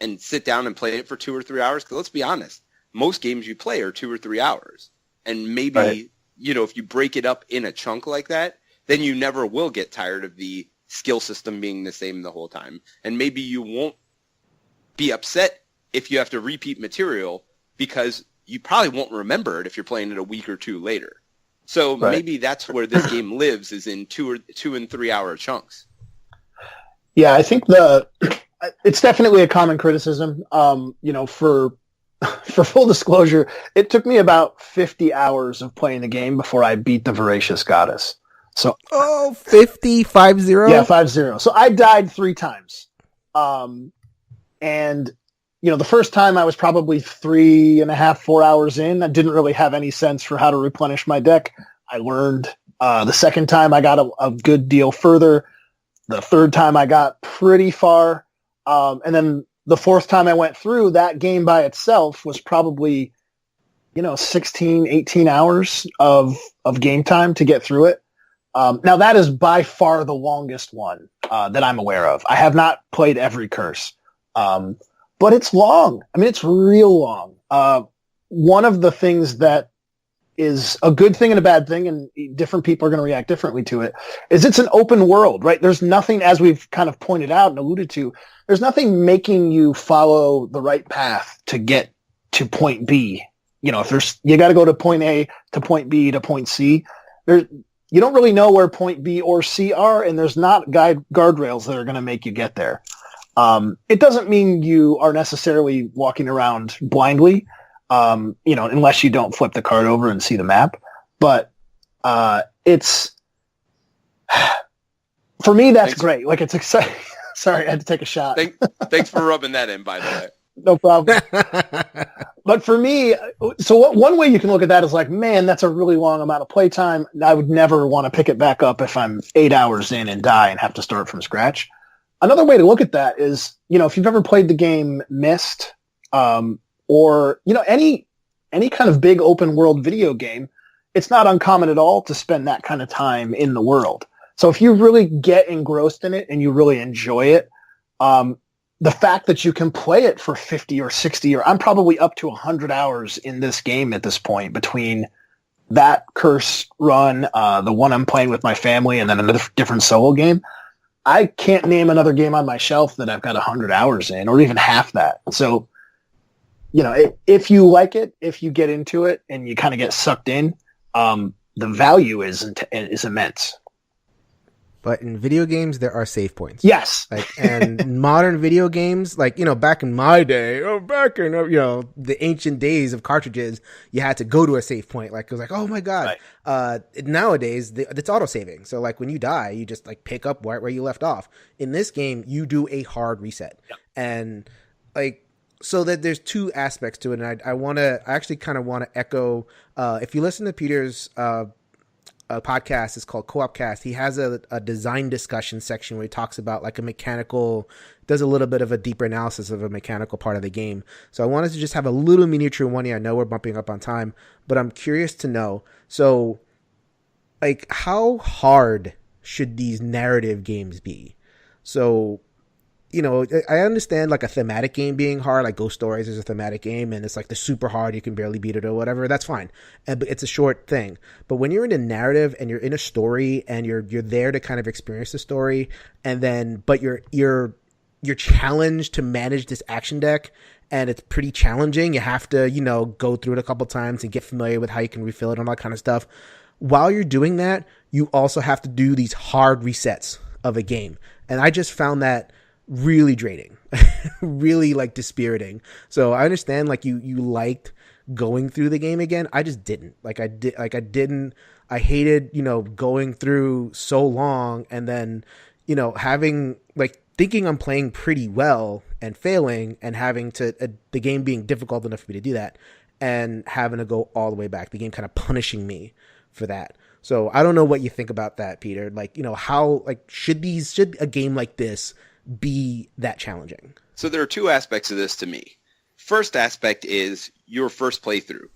and sit down and play it for 2 or 3 hours, because let's be honest, most games you play are 2 or 3 hours. And maybe, right, if you break it up in a chunk like that, then you never will get tired of the skill system being the same the whole time. And maybe you won't be upset if you have to repeat material, because you probably won't remember it if you're playing it a week or 2 later. So right, maybe that's where this game lives, is in 2 and 3 hour chunks. Yeah, I think it's definitely a common criticism. For full disclosure, it took me about 50 hours of playing the game before I beat the Voracious Goddess. So 50? Yeah, 5-0. So I died 3 times. And the first time I was probably 3.5, 4 hours in. I didn't really have any sense for how to replenish my deck. I learned. The second time I got a good deal further. The third time I got pretty far. And then the fourth time I went through, that game by itself was probably, 16, 18 hours of game time to get through it. Now that is by far the longest one that I'm aware of. I have not played every curse. But it's long. I mean, it's real long. One of the things that is a good thing and a bad thing, and different people are going to react differently to it, is it's an open world, right? There's nothing, as we've kind of pointed out and alluded to, there's nothing making you follow the right path to get to point B. If you got to go to point A to point B to point C, you don't really know where point B or C are, and there's not guardrails that are going to make you get there. It doesn't mean you are necessarily walking around blindly, unless you don't flip the card over and see the map. But it's, for me, that's great. Like, it's exciting. Sorry, I had to take a shot. Thanks for rubbing that in, by the way. No problem. But for me, so one way you can look at that is like, man, that's a really long amount of playtime. I would never want to pick it back up if I'm 8 hours in and die and have to start from scratch. Another way to look at that is, if you've ever played the game Myst, or, any kind of big open world video game, it's not uncommon at all to spend that kind of time in the world. So if you really get engrossed in it and you really enjoy it, the fact that you can play it for 50 or 60, or I'm probably up to 100 hours in this game at this point, between that curse run, the one I'm playing with my family, and then another different solo game, I can't name another game on my shelf that I've got 100 hours in, or even half that. So, if you like it, if you get into it and you kind of get sucked in, the value is immense. but in video games there are save points. Yes. Like, and modern video games, like, you know, back in my day, the ancient days of cartridges, you had to go to a save point. Like, it was like, oh my God. Right. Nowadays it's auto saving. So like when you die, you just like pick up where you left off. In this game, you do a hard reset. Yep. And like, so that there's two aspects to it. And I actually kind of want to echo, if you listen to Peter's, a podcast is called Co-op Cast. He has a design discussion section where he talks about like does a little bit of a deeper analysis of a mechanical part of the game. So I wanted to just have a little miniature one here. I know we're bumping up on time, but I'm curious to know. So like, how hard should these narrative games be? So, you know, I understand like a thematic game being hard, like Ghost Stories is a thematic game and it's like the super hard, you can barely beat it or whatever. That's fine. But it's a short thing. But when you're in a narrative and you're in a story and you're there to kind of experience the story, and then, but you're challenged to manage this action deck, and it's pretty challenging. You have to, you know, go through it a couple times and get familiar with how you can refill it and all that kind of stuff. While you're doing that, you also have to do these hard resets of a game. And I just found that really draining, really like dispiriting. So I understand like you liked going through the game again. I just didn't. I hated, you know, going through so long and then, you know, having like thinking I'm playing pretty well and failing and having to the game being difficult enough for me to do that and having to go all the way back. The game kind of punishing me for that. So I don't know what you think about that, Peter. Like, you know, how like should a game like this be that challenging? So there are two aspects of this to me. First aspect is your first playthrough.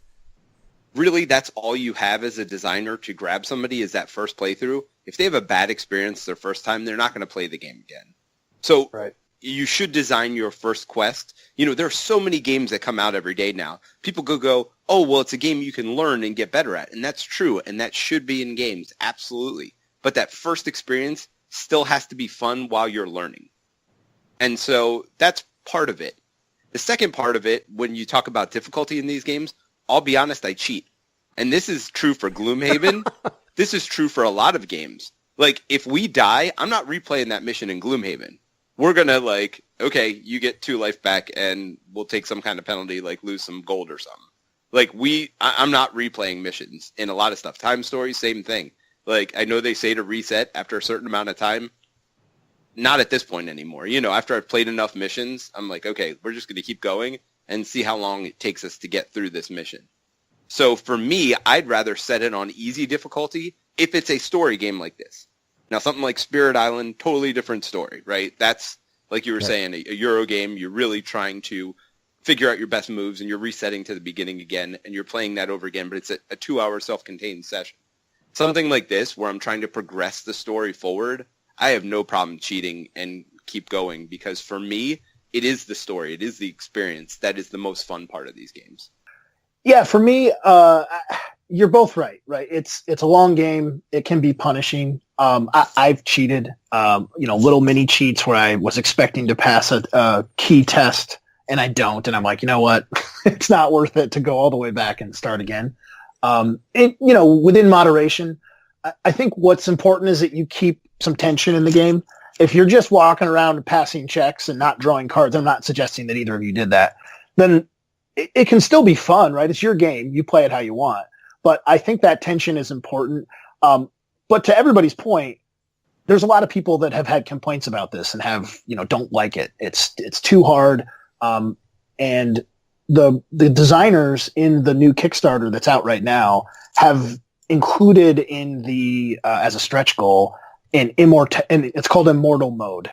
Really, that's all you have as a designer to grab somebody is that first playthrough. If they have a bad experience their first time, they're not going to play the game again. So right. You should design your first quest. You know, there are so many games that come out every day now. People go, oh, well, it's a game you can learn and get better at. And that's true. And that should be in games. Absolutely. But that first experience still has to be fun while you're learning. And so that's part of it. The second part of it, when you talk about difficulty in these games, I'll be honest, I cheat. And this is true for Gloomhaven. This is true for a lot of games. Like, if we die, I'm not replaying that mission in Gloomhaven. We're going to, like, okay, you get 2 life back, and we'll take some kind of penalty, like lose some gold or something. Like, I'm not replaying missions in a lot of stuff. Time Stories, same thing. Like, I know they say to reset after a certain amount of time. Not at this point anymore. You know, after I've played enough missions, I'm like, okay, we're just going to keep going and see how long it takes us to get through this mission. So for me, I'd rather set it on easy difficulty if it's a story game like this. Now, something like Spirit Island, totally different story, right? That's, like you were saying, a Euro game. You're really trying to figure out your best moves, and you're resetting to the beginning again, and you're playing that over again, but it's a 2-hour self-contained session. Something like this, where I'm trying to progress the story forward, I have no problem cheating and keep going, because for me, it is the story, it is the experience that is the most fun part of these games. Yeah, for me, you're both right? It's a long game. It can be punishing. I've cheated, little mini cheats where I was expecting to pass a key test and I don't, and I'm like, you know what, it's not worth it to go all the way back and start again. Within moderation. I think what's important is that you keep some tension in the game. If you're just walking around and passing checks and not drawing cards, I'm not suggesting that either of you did that, then it can still be fun, right? It's your game. You play it how you want. But I think that tension is important. But to everybody's point, there's a lot of people that have had complaints about this and don't like it. It's too hard. And the designers in the new Kickstarter that's out right now have included in the as a stretch goal and it's called immortal mode.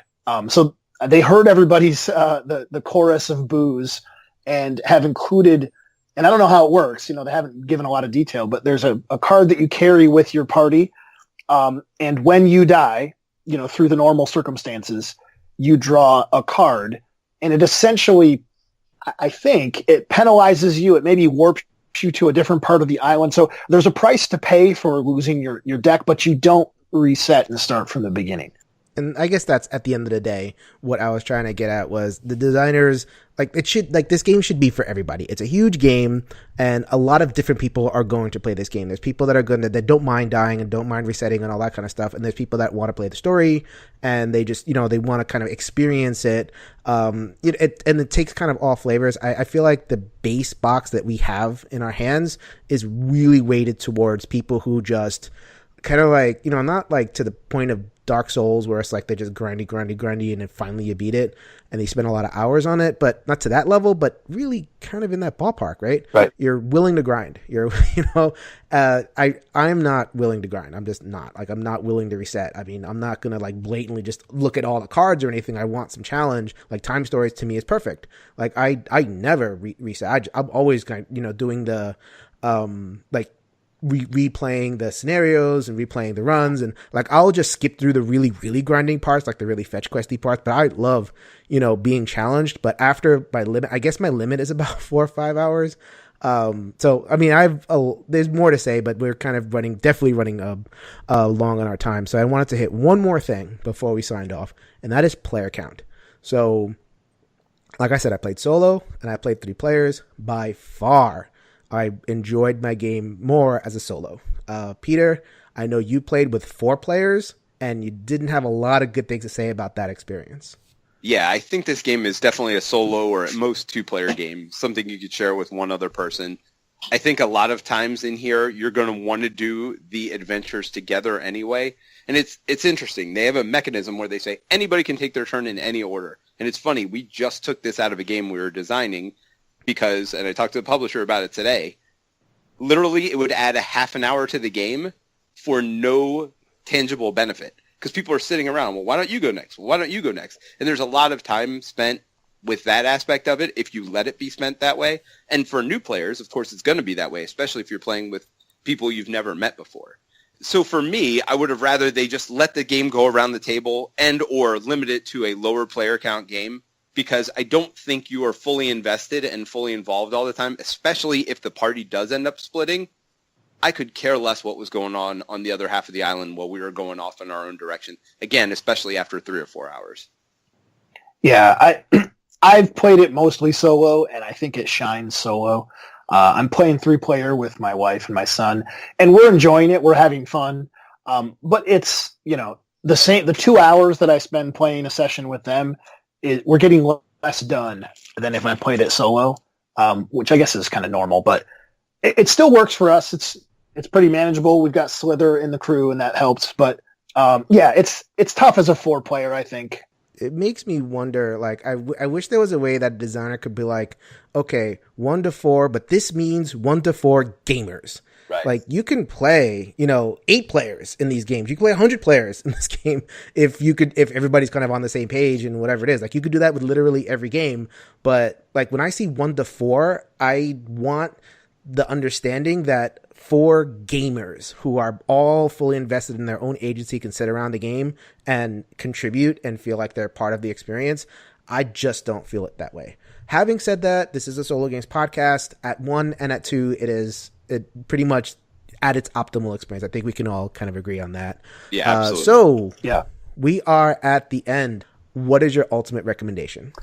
So they heard everybody's the chorus of boos and have included, and I don't know how it works. They haven't given a lot of detail, but there's a card that you carry with your party, and when you die, through the normal circumstances, you draw a card, and it essentially, I think, it penalizes you. It maybe warps you to a different part of the island. So there's a price to pay for losing your deck, but you don't reset and start from the beginning. and I guess that's at the end of the day what I was trying to get at was the designers, like this game should be for everybody. It's a huge game, and a lot of different people are going to play this game. There's people that don't mind dying and don't mind resetting and all that kind of stuff, and there's people that want to play the story and they just they want to kind of experience it. And it takes kind of all flavors. I feel like the base box that we have in our hands is really weighted towards people who just kind of like, not like to the point of Dark Souls where it's like they're just grindy, and then finally you beat it and they spend a lot of hours on it, but not to that level, but really kind of in that ballpark, right? Right. You're willing to grind. I'm not willing to grind. I'm just not. Like, I'm not willing to reset. I mean, I'm not going to like blatantly just look at all the cards or anything. I want some challenge. Like, time stories to me is perfect. Like, I never reset. I'm always kind of, doing the, replaying the scenarios and replaying the runs, and like I'll just skip through the really, really grinding parts, like the really fetch questy parts, but I love being challenged. But after my limit, I guess my limit is about 4 or 5 hours. So I mean, there's more to say, but we're kind of definitely running long on our time. So I wanted to hit one more thing before we signed off, and that is player count. So like I said, I played solo and I played 3 players. By far I enjoyed my game more as a solo. Peter, I know you played with 4 players, and you didn't have a lot of good things to say about that experience. Yeah, I think this game is definitely a solo or at most 2-player game, something you could share with one other person. I think a lot of times in here, you're going to want to do the adventures together anyway. And it's interesting. They have a mechanism where they say anybody can take their turn in any order. And it's funny, we just took this out of a game we were designing, because, and I talked to the publisher about it today, literally it would add a half an hour to the game for no tangible benefit. Because people are sitting around, well, why don't you go next? Well, why don't you go next? And there's a lot of time spent with that aspect of it if you let it be spent that way. And for new players, of course, it's going to be that way, especially if you're playing with people you've never met before. So for me, I would have rather they just let the game go around the table and or limit it to a lower player count game, because I don't think you are fully invested and fully involved all the time, especially if the party does end up splitting. I could care less what was going on the other half of the island while we were going off in our own direction. Again, especially after 3 or 4 hours. Yeah, I've played it mostly solo, and I think it shines solo. I'm playing 3-player with my wife and my son, and we're enjoying it. We're having fun. But it's, the 2 hours that I spend playing a session with them, we're getting less done than if I played it solo, which I guess is kind of normal, but it still works for us. It's pretty manageable. We've got Slither in the crew, and that helps. But yeah, it's tough as a 4-player, I think. It makes me wonder, like, I wish there was a way that a designer could be like, okay, 1 to 4, but this means 1 to 4 gamers. Right. Like, you can play, 8 players in these games. You can play 100 players in this game if everybody's kind of on the same page and whatever it is. Like, you could do that with literally every game. But, like, when I see 1 to 4, I want the understanding that 4 gamers who are all fully invested in their own agency can sit around the game and contribute and feel like they're part of the experience. I just don't feel it that way. Having said that, this is a Solo Games podcast. At 1 and at 2, it pretty much at its optimal experience. I think we can all kind of agree on that. Yeah, absolutely. So yeah, we are at the end. What is your ultimate recommendation?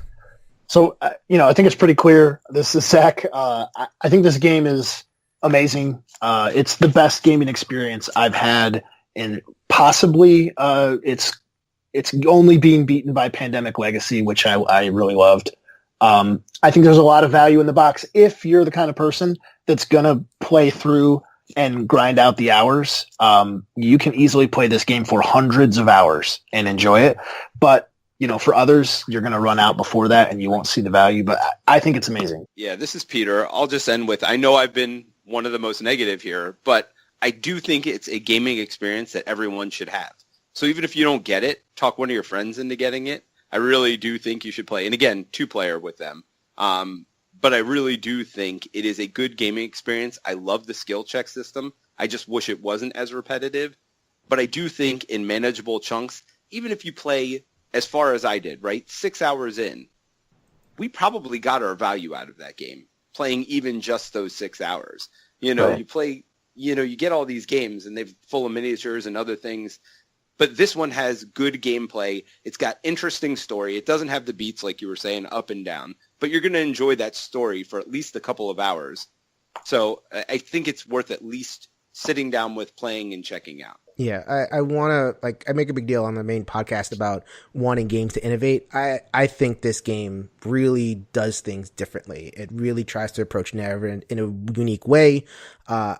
So, I think it's pretty clear. This is Zach. I think this game is amazing. It's the best gaming experience I've had, and possibly it's only being beaten by Pandemic Legacy, which I really loved. I think there's a lot of value in the box if you're the kind of person that's going to play through and grind out the hours. You can easily play this game for hundreds of hours and enjoy it. But, for others, you're going to run out before that and you won't see the value. But I think it's amazing. Yeah, this is Peter. I'll just end with, I know I've been one of the most negative here, but I do think it's a gaming experience that everyone should have. So even if you don't get it, talk one of your friends into getting it. I really do think you should play. And again, 2-player with them. But I really do think it is a good gaming experience. I love the skill check system. I just wish it wasn't as repetitive. But I do think in manageable chunks, even if you play as far as I did, right, 6 hours in, we probably got our value out of that game, playing even just those 6 hours. Right. You play, you get all these games and they're full of miniatures and other things. But this one has good gameplay. It's got interesting story. It doesn't have the beats, like you were saying, up and down. But you're going to enjoy that story for at least a couple of hours. So I think it's worth at least sitting down with, playing, and checking out. Yeah, I want to, like, I make a big deal on the main podcast about wanting games to innovate. I think this game really does things differently. It really tries to approach narrative in a unique way. I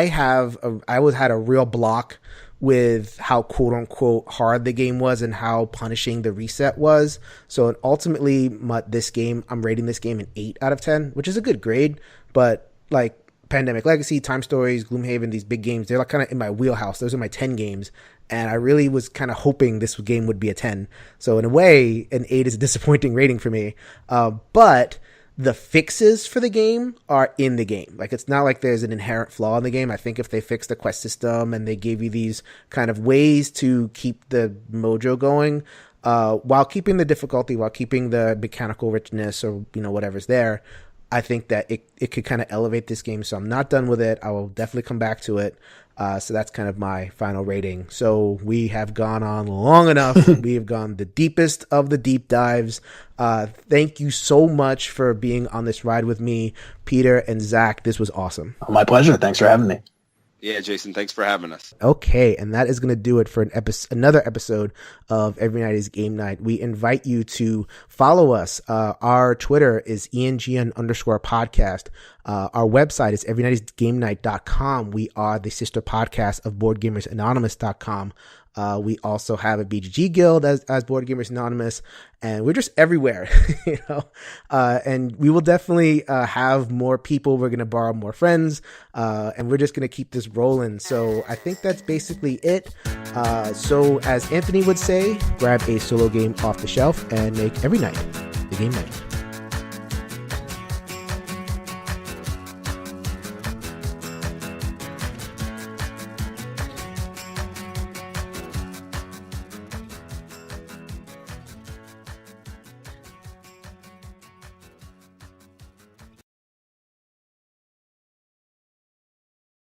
had a real block with how quote unquote hard the game was and how punishing the reset was. So ultimately, I'm rating this game an 8 out of 10, which is a good grade. But like Pandemic Legacy, Time Stories, Gloomhaven, these big games, they're like kind of in my wheelhouse. Those are my 10 games. And I really was kind of hoping this game would be a 10. So in a way, an 8 is a disappointing rating for me. But the fixes for the game are in the game. Like, it's not like there's an inherent flaw in the game. I think if they fixed the quest system and they gave you these kind of ways to keep the mojo going, while keeping the difficulty, while keeping the mechanical richness or, whatever's there, I think that it could kind of elevate this game. So I'm not done with it. I will definitely come back to it. So that's kind of my final rating. So we have gone on long enough. We have gone the deepest of the deep dives. Thank you so much for being on this ride with me, Peter and Zach. This was awesome. My pleasure. Thanks for having me. Yeah, Jason, thanks for having us. Okay, and that is going to do it for another episode of Every Night is Game Night. We invite you to follow us. Our Twitter is ENGN_podcast. Our website is everynightisgamenight.com. We are the sister podcast of BoardGamersAnonymous.com. We also have a BGG guild as Board Gamers Anonymous, and we're just everywhere, and we will definitely have more people. We're going to borrow more friends, and we're just going to keep this rolling. So I think that's basically it. So as Anthony would say, grab a solo game off the shelf and make every night the game night.